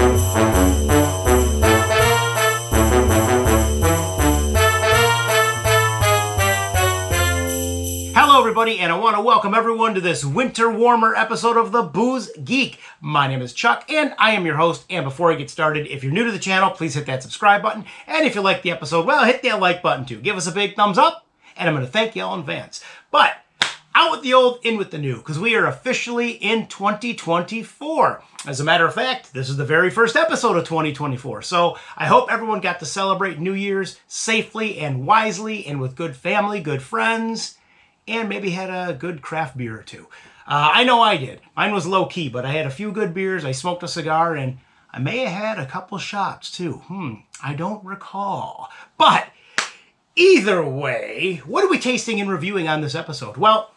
Hello everybody, and I want to welcome everyone to this winter warmer episode of the Booze Geek. My name is Chuck, and I am your host. And before I get started, if you're new to the channel, please hit that subscribe button. And if you like the episode, well, hit that like button too. Give us a big thumbs up, and I'm going to thank you all in advance. But out with the old, in with the new, because we are officially in 2024. As a matter of fact, this is the very first episode of 2024. So I hope everyone got to celebrate New Year's safely and wisely and with good family, good friends, and maybe had a good craft beer or two. I know I did. Mine was low-key, but I had a few good beers, I smoked a cigar, and I may have had a couple shots too. I don't recall. But either way, what are we tasting and reviewing on this episode? Well,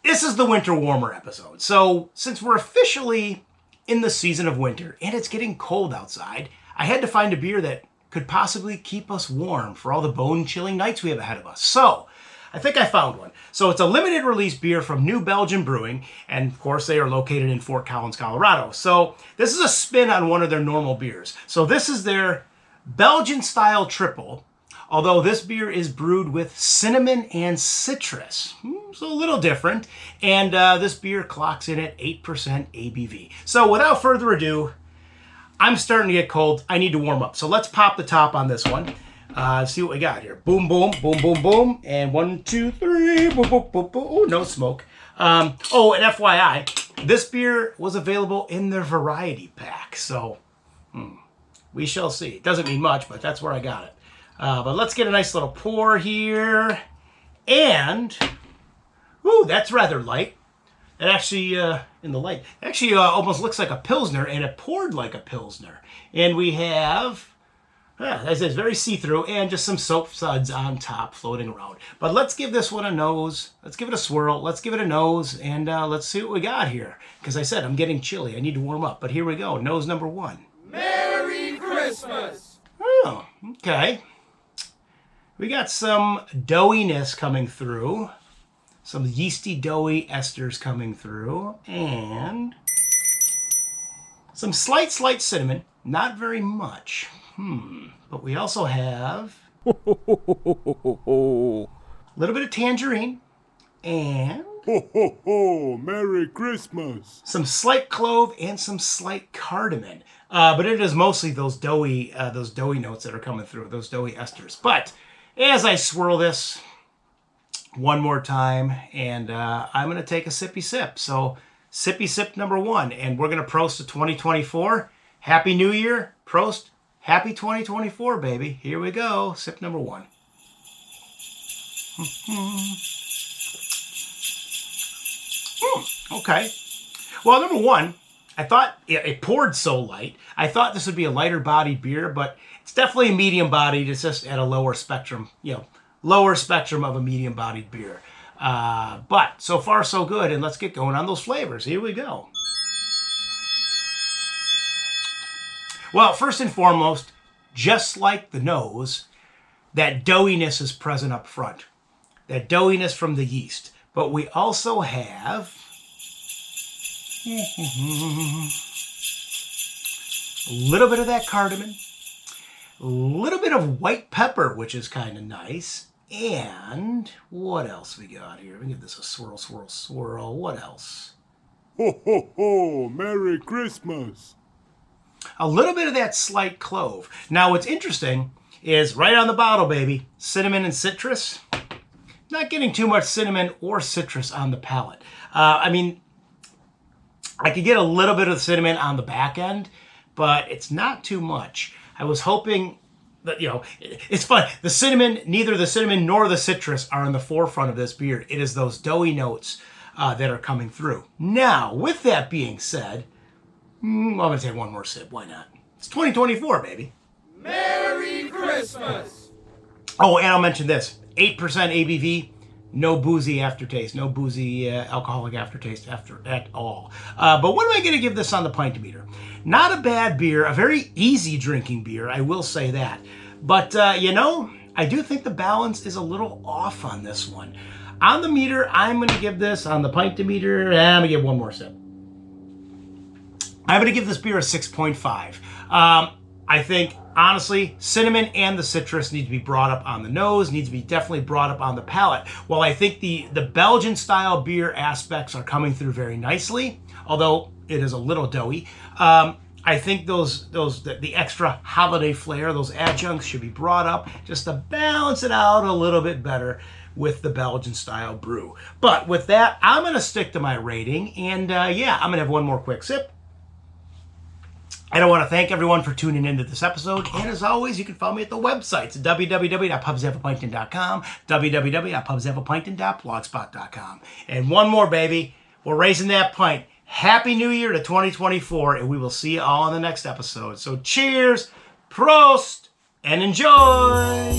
this is the winter warmer episode. So since we're officially in the season of winter and it's getting cold outside, I had to find a beer that could possibly keep us warm for all the bone-chilling nights we have ahead of us. So I think I found one. So it's a limited release beer from New Belgium Brewing, and of course they are located in Fort Collins, Colorado. So this is a spin on one of their normal beers. So this is their Belgian Style Tripppel, although this beer is brewed with cinnamon and citrus. So a little different, and this beer clocks in at 8% ABV. So without further ado, I'm starting to get cold. I need to warm up. So let's pop the top on this one. See what we got here. Boom, boom, boom, boom, boom. And 1, 2, 3. Boom, boom, boom, boom. Oh, no smoke. Oh, and FYI, this beer was available in their variety pack. So we shall see. It doesn't mean much, but that's where I got it. But let's get a nice little pour here. And, ooh, that's rather light. It actually, in the light, actually almost looks like a Pilsner, and it poured like a Pilsner. And we have, as I said, very see-through, and just some soap suds on top floating around. But let's give this one a nose. Let's give it a swirl. Let's give it a nose, and let's see what we got here. Because I said I'm getting chilly. I need to warm up. But here we go. Nose number one. Merry Christmas! Oh, okay. We got some doughiness coming through. Some yeasty, doughy esters coming through. And some slight cinnamon. Not very much. But we also have a little bit of tangerine and Merry Christmas. Some slight clove and some slight cardamom. But it is mostly those doughy notes that are coming through, those doughy esters. But as I swirl this one more time, and I'm going to take a sippy sip. So sippy sip number one, and we're going to prost to 2024. Happy New Year. Prost. Happy 2024, baby. Here we go. Sip number one. Okay. Well, number one, I thought it poured so light. I thought this would be a lighter bodied beer, but it's definitely a medium bodied. It's just at a lower spectrum, lower spectrum of a medium bodied beer. But so far so good. And let's get going on those flavors. Here we go. Well, first and foremost, just like the nose, that doughiness is present up front. That doughiness from the yeast. But we also have a little bit of that cardamom, a little bit of white pepper, which is kind of nice. And what else we got here? Let me give this a swirl, swirl, swirl. What else? Ho, ho, ho. Merry Christmas. A little bit of that slight clove. Now, what's interesting is right on the bottle, baby, cinnamon and citrus. Not getting too much cinnamon or citrus on the palate. I mean, I could get a little bit of cinnamon on the back end, but it's not too much. I was hoping that, it's fun. The cinnamon, neither the cinnamon nor the citrus are in the forefront of this beer. It is those doughy notes that are coming through. Now, with that being said, I'm going to take one more sip. Why not? It's 2024, baby. Merry Christmas! Oh, and I'll mention this. 8% ABV, no boozy aftertaste, no boozy alcoholic aftertaste at all. But what am I going to give this on the pint meter? Not a bad beer, a very easy drinking beer, I will say that. But, I do think the balance is a little off on this one. On the meter, I'm going to give this, on the pint meter, I'm going to give one more sip. I'm going to give this beer a 6.5. I think, honestly, cinnamon and the citrus need to be brought up on the nose, needs to be definitely brought up on the palate. While I think the Belgian style beer aspects are coming through very nicely, although it is a little doughy, I think the extra holiday flair, those adjuncts should be brought up just to balance it out a little bit better with the Belgian style brew. But with that, I'm going to stick to my rating, and yeah, I'm going to have one more quick sip. And I want to thank everyone for tuning into this episode. And as always, you can follow me at the websites, www.pubshaveaplankton.com, www.pubshaveaplankton.blogspot.com. And one more, baby. We're raising that pint. Happy New Year to 2024, and we will see you all in the next episode. So cheers, prost, and enjoy!